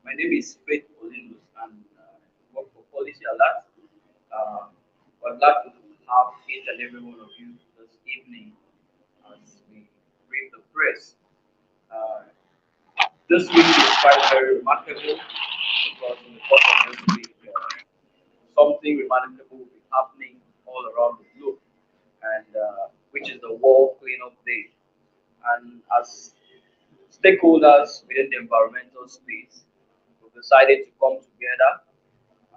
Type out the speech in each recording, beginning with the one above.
My name is Faith Olinus and work for Policy Alert. Uh, we're glad to have each and every one of you this evening as we brief the press. Uh, this week is quite very remarkable because in the course of this week, something remarkable will be happening all around the globe, and which is the World Cleanup Day. And as stakeholders within the environmental space, we've decided to come together.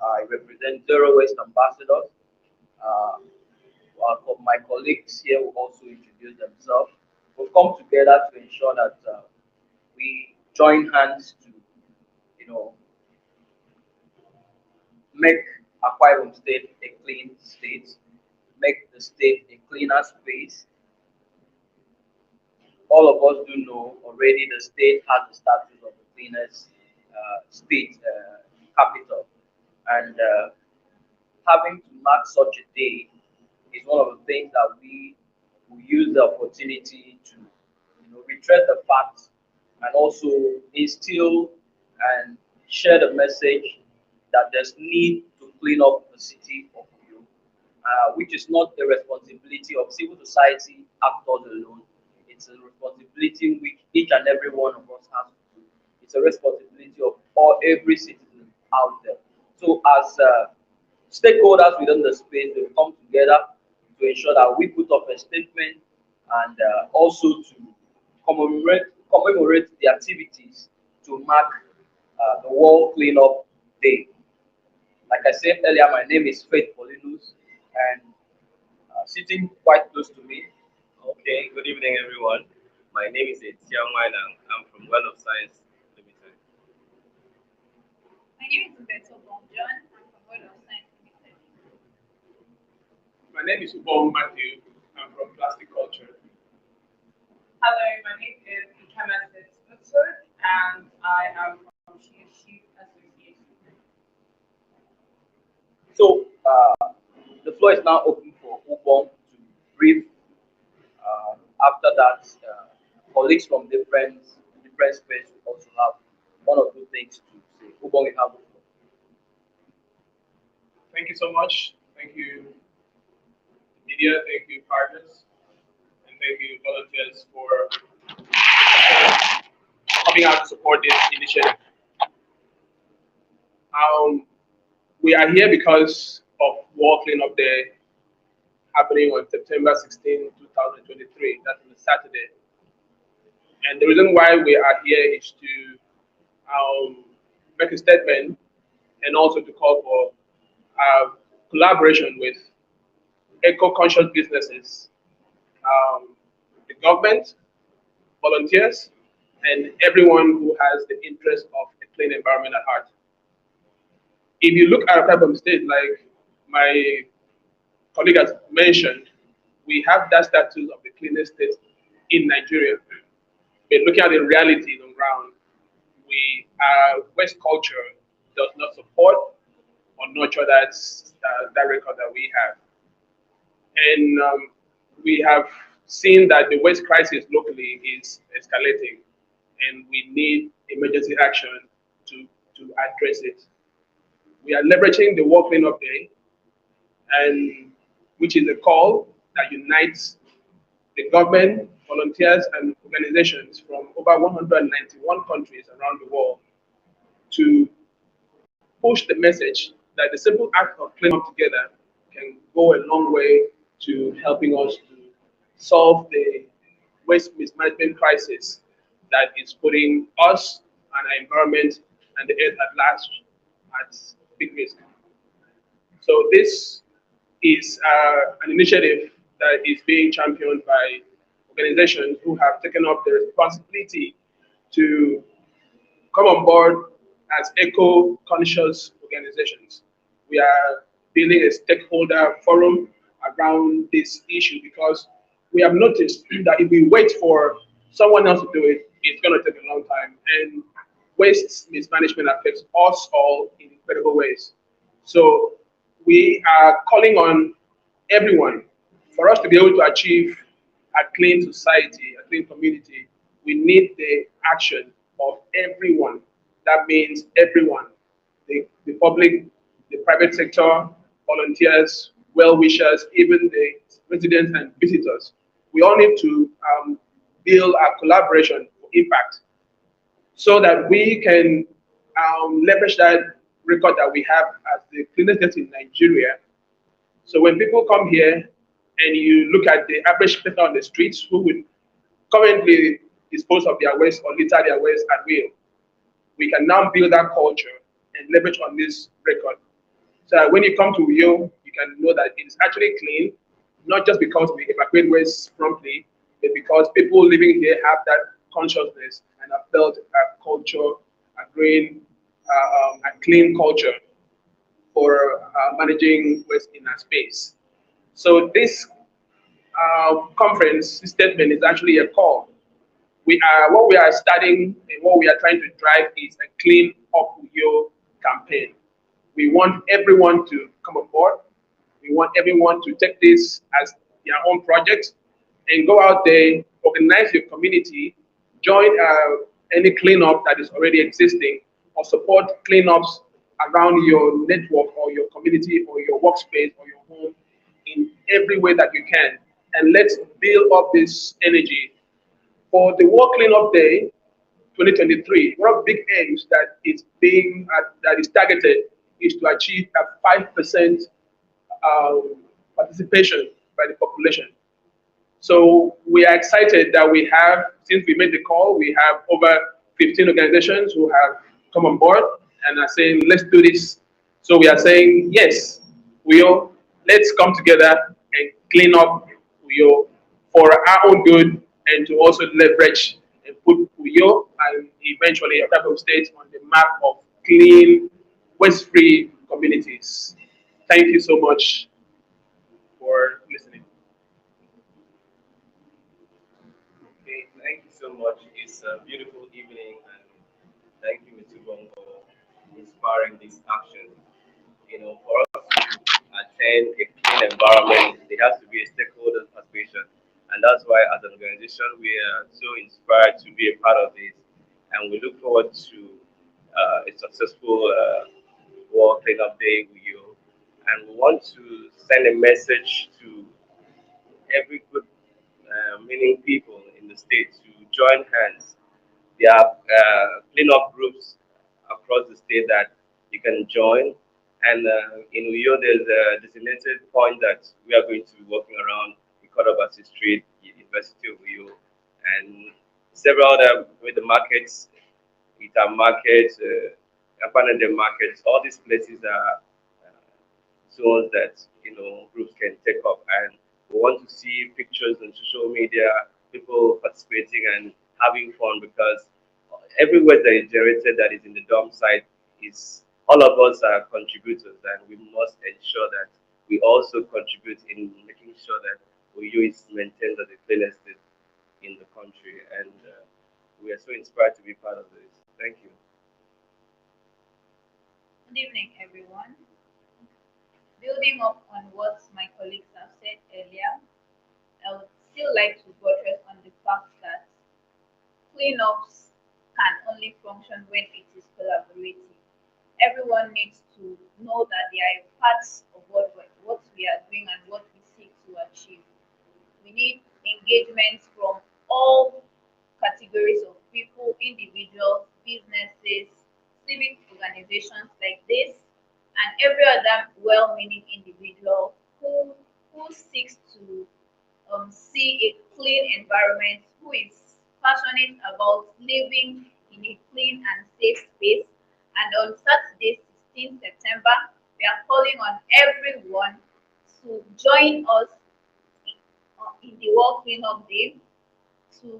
I represent Zero Waste Ambassadors. Uh, my colleagues here will also introduce themselves. We've come together to ensure that we join hands to, you know, make Akwa Ibom State a clean state, make the state a cleaner space. All of us do know already the state has the status of the cleanest state capital, and having to mark such a day is one of the things that we will use the opportunity to, retrace the facts and also instill and share the message that there's need to clean up the city of Uyo, which is not the responsibility of civil society actors alone. It's a responsibility which each and every one of us has to do. It's a responsibility of every citizen out there. So as stakeholders within the space will come together to ensure that we put up a statement and also to commemorate the activities to mark the World Cleanup Day. Like I said earlier, my name is Faith Polinus, and sitting quite close to me. Okay, good evening, everyone. My name is Etienne Wailang. I'm from Well of Science Limited. My name is Umberto Bonjohn. I'm from World of Science Limited. My name is Ubong Matthew. I'm from Plastic Culture. Hello, my name is Kenyatta University, and I am from Shishi Association. So the floor is now open for Ubong to brief. After that, colleagues from different space will also have one or two things to say. Ubong, you have the floor. Thank you so much. Thank you, media. Thank you, partners. And thank you, volunteers, for coming out to support this initiative. We are here because of World Cleanup Day happening on September 16, 2023. That's on a Saturday. And the reason why we are here is to make a statement and also to call for collaboration with eco-conscious businesses, the government, volunteers, and everyone who has the interest of a clean environment at heart. If you look at Akwa Ibom State, like my colleague has mentioned, we have that status of the cleanest state in Nigeria. But looking at the reality on ground, West culture does not support or nurture that record that we have. And we have seen that the waste crisis locally is escalating, and we need emergency action to address it. We are leveraging the World Cleanup Day, and which is a call that unites the government, volunteers, and organizations from over 191 countries around the world to push the message that the simple act of cleaning up together can go a long way to helping us to solve the waste mismanagement crisis that is putting us and our environment and the earth at large at big risk. So this is an initiative that is being championed by organizations who have taken up the responsibility to come on board as eco-conscious organizations. We are building a stakeholder forum around this issue because we have noticed that if we wait for someone else to do it, it's going to take a long time. And waste mismanagement affects us all in incredible ways. So we are calling on everyone for us to be able to achieve a clean society, a clean community. We need the action of everyone That means everyone, the public, the private sector, volunteers, well-wishers, even the residents and visitors. We all need to build a collaboration for impact so that we can leverage that record that we have as the cleanest state in Nigeria. So when people come here and you look at the average person on the streets who would currently dispose of their waste or litter their waste at will, we can now build that culture and leverage on this record. So that when you come to Rio, you can know that it is actually clean, not just because we evacuate waste promptly, but because people living here have that consciousness and have built a culture, a clean culture for managing waste in our space. So this conference statement is actually a call. What we are studying and what we are trying to drive is a clean up your campaign. We want everyone to come on board. We want everyone to take this as their own project and go out there, organize your community, join any cleanup that is already existing, or support cleanups around your network or your community or your workspace or your home in every way that you can. And let's build up this energy. For the World Cleanup Day 2023, one of the big aims that is targeted is to achieve a 5% participation by the population. So we are excited that we have, since we made the call, we have over 15 organizations who have come on board and are saying, let's do this. So we are saying, yes, let's come together and clean up Uyo for our own good and to also leverage and put Uyo and eventually a type of state on the map of clean, waste-free communities. Thank you so much for listening. Okay, thank you so much. It's a beautiful evening, and thank you, Mr. Bongo, for inspiring this action. For us to attain a clean environment, there has to be a stakeholder participation. And that's why, as an organization, we are so inspired to be a part of this. And we look forward to a successful World Cleanup Day with you. And we want to send a message to every good, meaning people in the state to join hands. There are cleanup groups across the state that you can join. And in Uyo, there's a designated point that we are going to be walking around the Kodobasi Street, University of Uyo, and several other with the markets, Ita markets, Apanade markets. All these places are zones that groups can take up, and we want to see pictures on social media, people participating and having fun, because everywhere that is generated that is in the dump site is all of us are contributors, and we must ensure that we also contribute in making sure that Oyo is maintained as the cleanest state in the country, and we are so inspired to be part of this. Thank you. Good evening, everyone. Building up on what my colleagues have said earlier, I would still like to buttress on the fact that cleanups can only function when it is collaborative. Everyone needs to know that they are parts of what we are doing and what we seek to achieve. We need engagement from all categories of people, individuals, businesses, civic organizations like this, and every other well-meaning individual who seeks to see a clean environment, who is passionate about living in a clean and safe space. And on Saturday, 16th September, we are calling on everyone to join us in the World Cleanup Day, to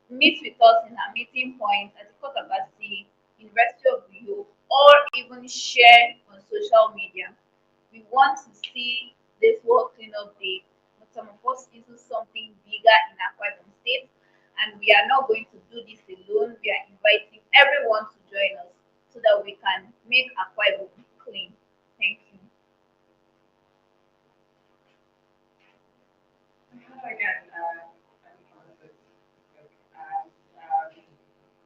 meet with us in our meeting point at the Kotabasi University of Rio, or even share on social media. We want to see this World Cleanup Day metamorphose into something bigger in Akwa Ibom State, and we are not going to do this alone. We are inviting everyone to join us so that we can make Akwa Ibom clean. Thank you. Again, I just wanted to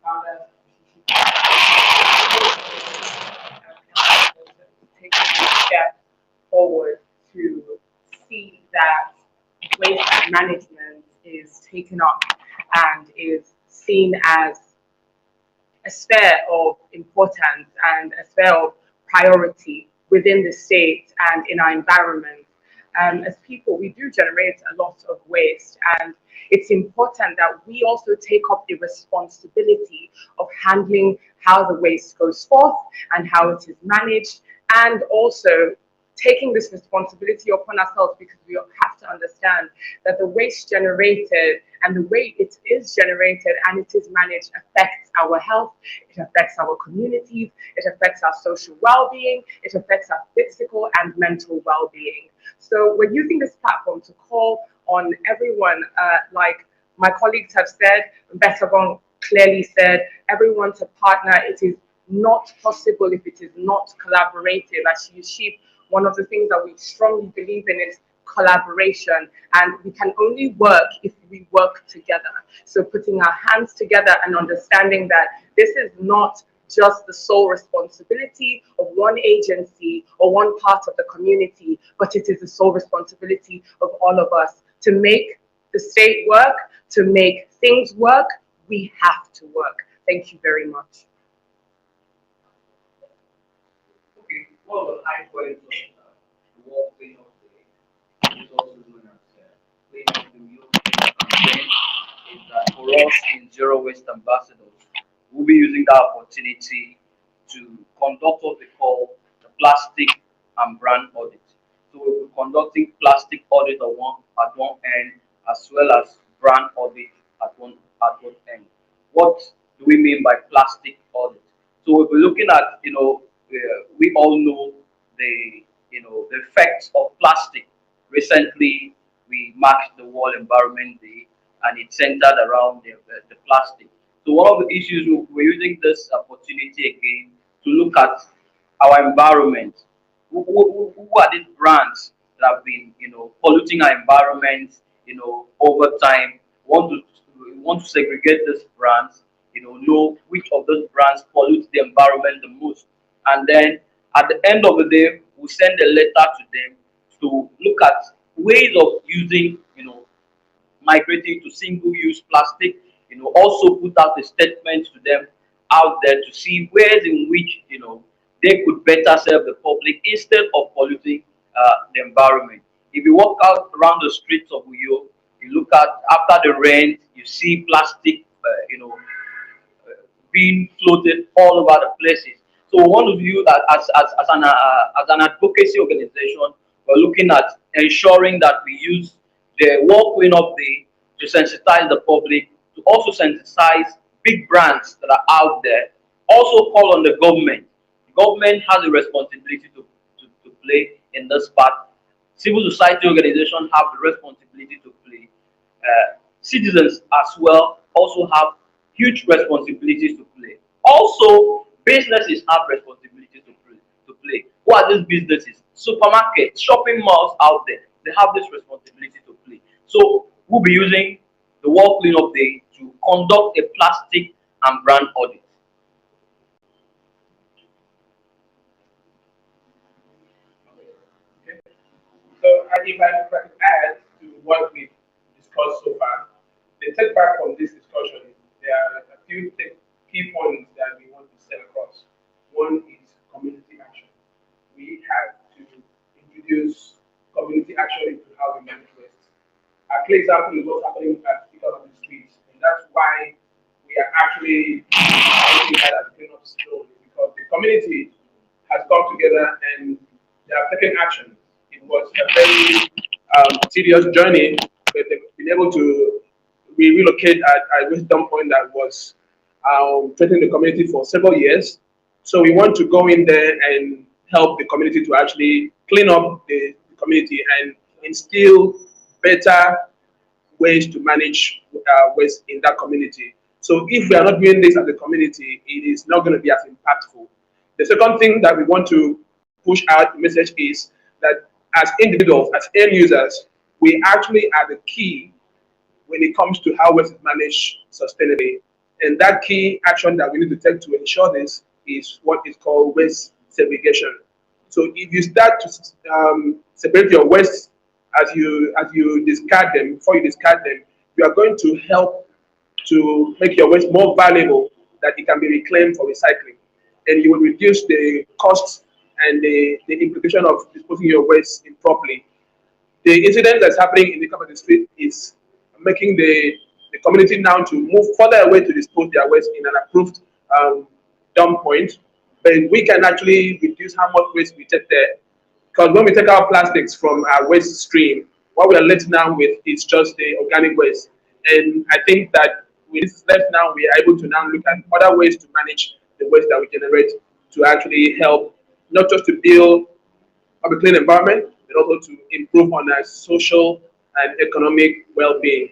founder management is taken up and is seen as a sphere of importance and a sphere of priority within the state and in our environment. As people, we do generate a lot of waste, and it's important that we also take up the responsibility of handling how the waste goes forth and how it is managed, and also taking this responsibility upon ourselves, because we have to understand that the waste generated and the way it is generated and it is managed affects our health, it affects our communities, it affects our social well-being, it affects our physical and mental well-being. So we're using this platform to call on everyone, like my colleagues have said, Besavon clearly said, everyone to partner. It is not possible if it is not collaborative. As she, one of the things that we strongly believe in is collaboration, and we can only work if we work together. So putting our hands together and understanding that this is not just the sole responsibility of one agency or one part of the community, but it is the sole responsibility of all of us. To make the state work, to make things work, we have to work. Thank you very much. Okay, one of the high points of the World Cleanup Day is also known as Clean Up the Wheel campaign, is that for us in Zero Waste Ambassadors, we'll be using that opportunity to conduct what we call the plastic and brand audit. So we'll be conducting plastic audit at one end, as well as brand audit at one end. What do we mean by plastic audit? So we'll be looking at, we all know the effects of plastic. Recently, we marked the World Environment Day, and it centered around the plastic. So one of the issues we're using this opportunity again to look at our environment. Who are these brands that have been, polluting our environment, over time? We want to segregate these brands, know which of those brands pollute the environment the most, and then at the end of the day, we send a letter to them to look at ways of using, migrating to single-use plastic. Also put out a statement to them out there to see ways in which they could better serve the public instead of polluting the environment. If you walk out around the streets of Uyo, you look at after the rain, you see plastic, being floated all over the places. So we want to view that as an advocacy organization. We're looking at ensuring that we use the World Cleanup Day to sensitize the public, to also sensitize big brands that are out there. Also call on the government. The government has a responsibility to play in this part. Civil society organizations have the responsibility to play. Citizens as well also have huge responsibilities to play. Also, businesses have responsibilities to play. Who are these businesses? Supermarkets, shopping malls out there. They have this responsibility to play. So we'll be using the World Cleanup Day to conduct a plastic and brand audit. Okay. So, and if I could add to what we've discussed so far, the take back from this discussion, there are a few key points that we want to set across. One is community action. We have to introduce community action into how we manage waste. A clear example is what's happening at because of the streets, and that's why we are actually looking at a cleanup zone, because the community has come together and they have taken action. It was a very tedious journey, but they've been able to relocate at a waste dump point that was threatening the community for several years. So we want to go in there and help the community to actually clean up the community and instill better ways to manage waste in that community. So if we are not doing this as a community, it is not going to be as impactful. The second thing that we want to push out the message is that as individuals, as end users, we actually are the key when it comes to how waste is managed sustainably. And that key action that we need to take to ensure this is what is called waste segregation. So if you start to separate your waste as you discard them, before you discard them, you are going to help to make your waste more valuable, that it can be reclaimed for recycling, and you will reduce the costs and the implication of disposing your waste improperly. The incident that's happening in the Capital Street is making the community now to move further away to dispose their waste in an approved dump point. But we can actually reduce how much waste we take there. Because when we take our plastics from our waste stream, what we are left now with is just the organic waste. And I think that with this left now, we are able to now look at other ways to manage the waste that we generate to actually help not just to build of a clean environment, but also to improve on our social and economic well-being.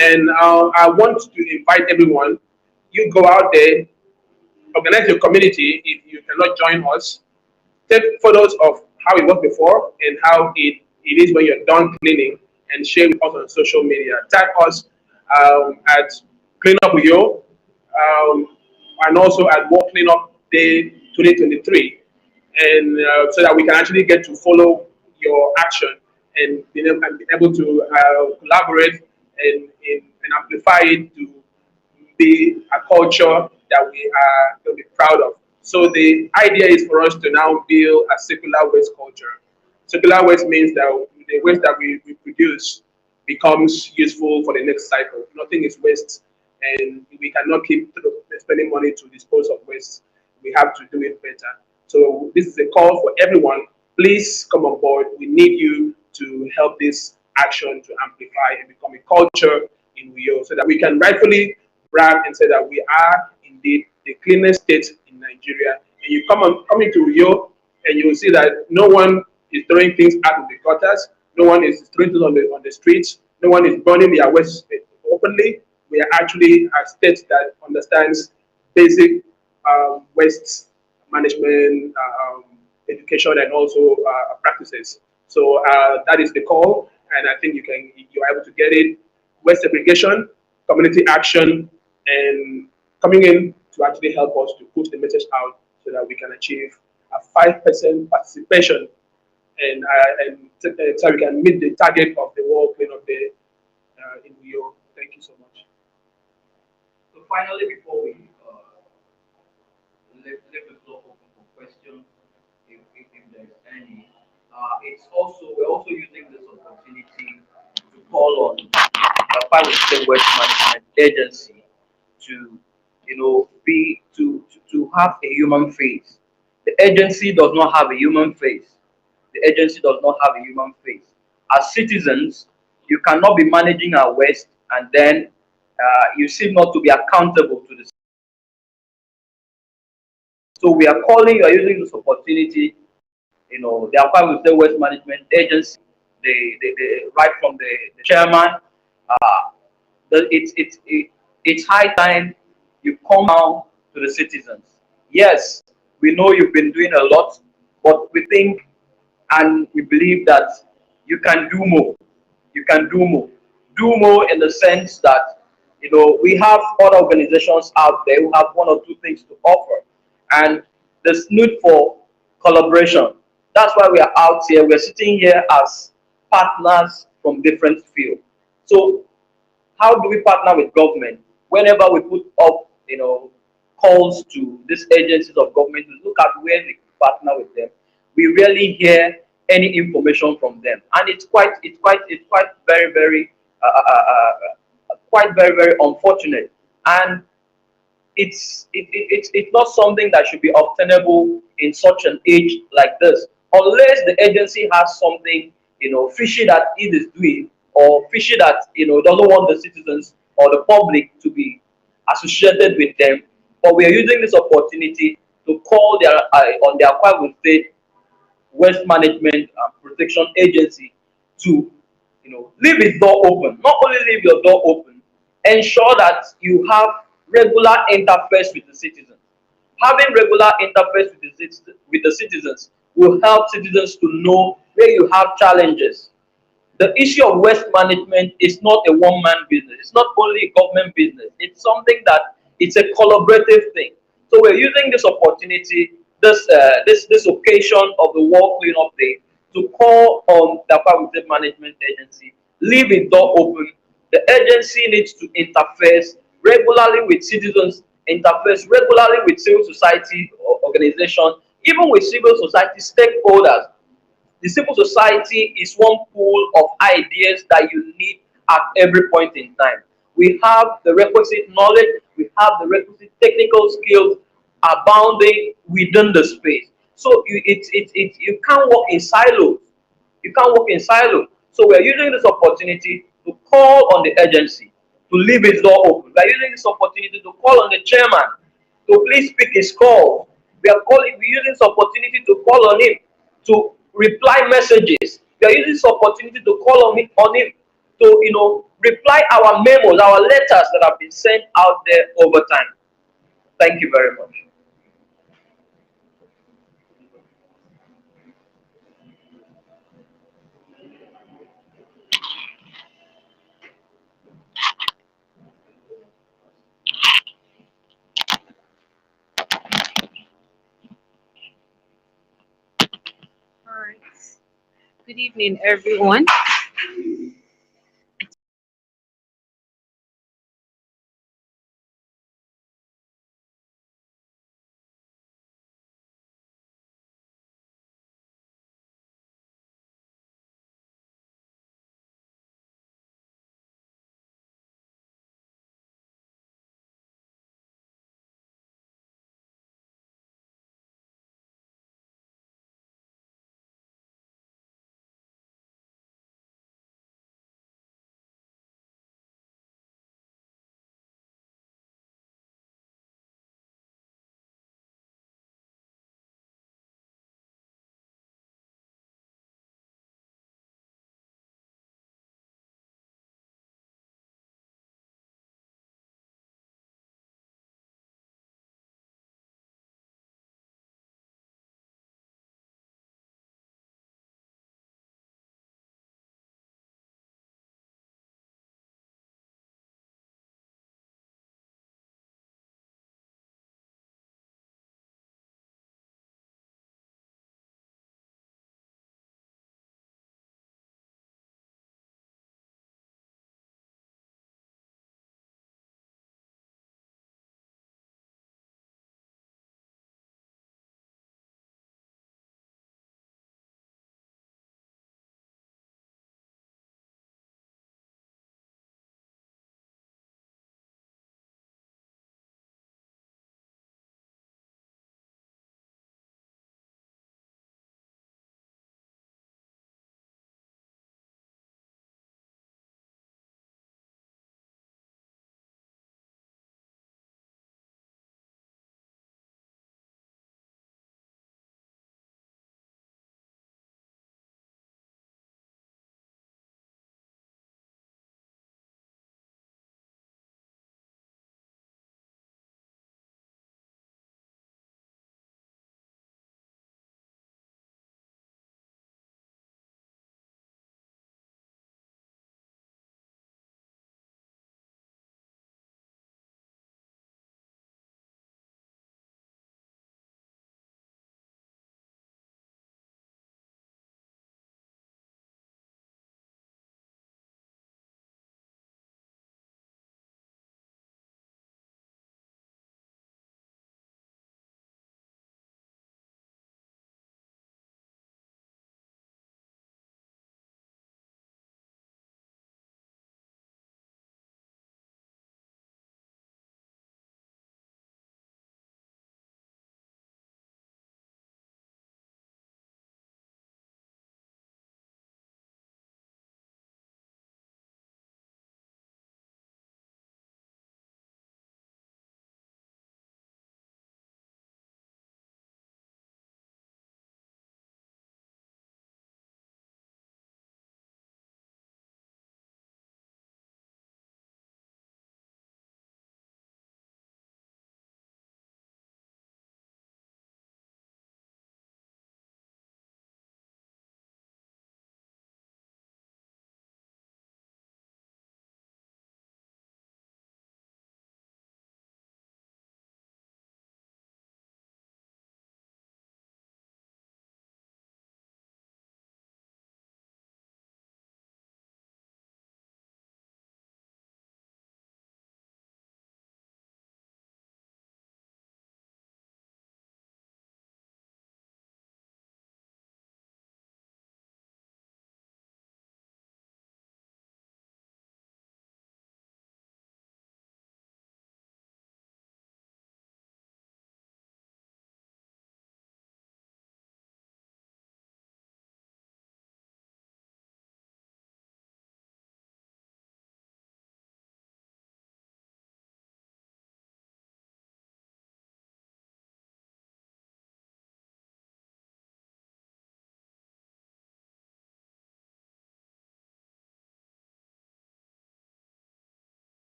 And I want to invite everyone, you go out there, organize your community. If you cannot join us, take photos of how it was before and how it is when you're done cleaning, and share with us on social media. Tag us at Clean Up With You, and also at World Cleanup Day 2023, and so that we can actually get to follow your action and be able to collaborate and amplify it to be a culture that we are going to be proud of. So the idea is for us to now build a circular waste culture. Circular waste means that the waste that we produce becomes useful for the next cycle. Nothing is waste, and we cannot keep spending money to dispose of waste. We have to do it better. So this is a call for everyone. Please come on board. We need you to help this action to amplify and become a culture in Uyo, so that we can rightfully brag and say that we are indeed the cleanest state in Nigeria. And you come into Uyo, and you will see that no one is throwing things out of the gutters. No one is throwing things on the streets. No one is burning their waste openly. We are actually a state that understands basic waste management, education, and also practices. So that is the call, and I think you're able to get it. Waste segregation, community action, and coming in to actually help us to push the message out so that we can achieve a 5% participation, and so we can meet the target of the World Cleanup Day in New York. Thank you so much. So finally, before we leave the floor open for questions, if there's any, we're also using this opportunity to call on the Fire State Waste Management Agency to, to have a human face. The agency does not have a human face. The agency does not have a human face. As citizens, you cannot be managing our waste, and then you seem not to be accountable to the. So we are using this opportunity, the Akwa State Waste Management Agency, right from the chairman, it's high time you come out to the citizens. Yes, we know you've been doing a lot, but we think and we believe that you can do more. You can do more. Do more in the sense that, we have other organizations out there who have one or two things to offer. And there's need for collaboration. That's why we are out here. We're sitting here as partners from different fields. So how do we partner with government? Whenever we put up, calls to these agencies of government to look at where we partner with them, we rarely hear any information from them, and it's quite very very unfortunate, and it's not something that should be obtainable in such an age like this, unless the agency has something fishy that it is doing, or fishy that doesn't want the citizens or the public to be associated with them. But we are using this opportunity to call their on the Akwa State Waste Management and Protection Agency to leave its door open. Not only leave your door open, ensure that you have regular interface with the citizens. Having regular interface with the citizens will help citizens to know where you have challenges. The issue of waste management is not a one-man business. It's not only a government business. It's something that it's a collaborative thing. So we're using this opportunity, this occasion of the World Cleanup Day, to call on the Aqua Reserve Management Agency, leave its door open. The agency needs to interface regularly with citizens, interface regularly with civil society organizations, even with civil society stakeholders. The civil society is one pool of ideas that you need at every point in time. We have the requisite knowledge, we have the requisite technical skills abounding within the space. So you can't work in silos. You can't work in silos. So we're using this opportunity to call on the agency to leave its door open. We're using this opportunity to call on the chairman to please pick his call. We're using this opportunity to call on him to reply messages. We are using this opportunity to call on him to reply our memos, our letters that have been sent out there over time. Thank you very much. All right. Good evening, everyone.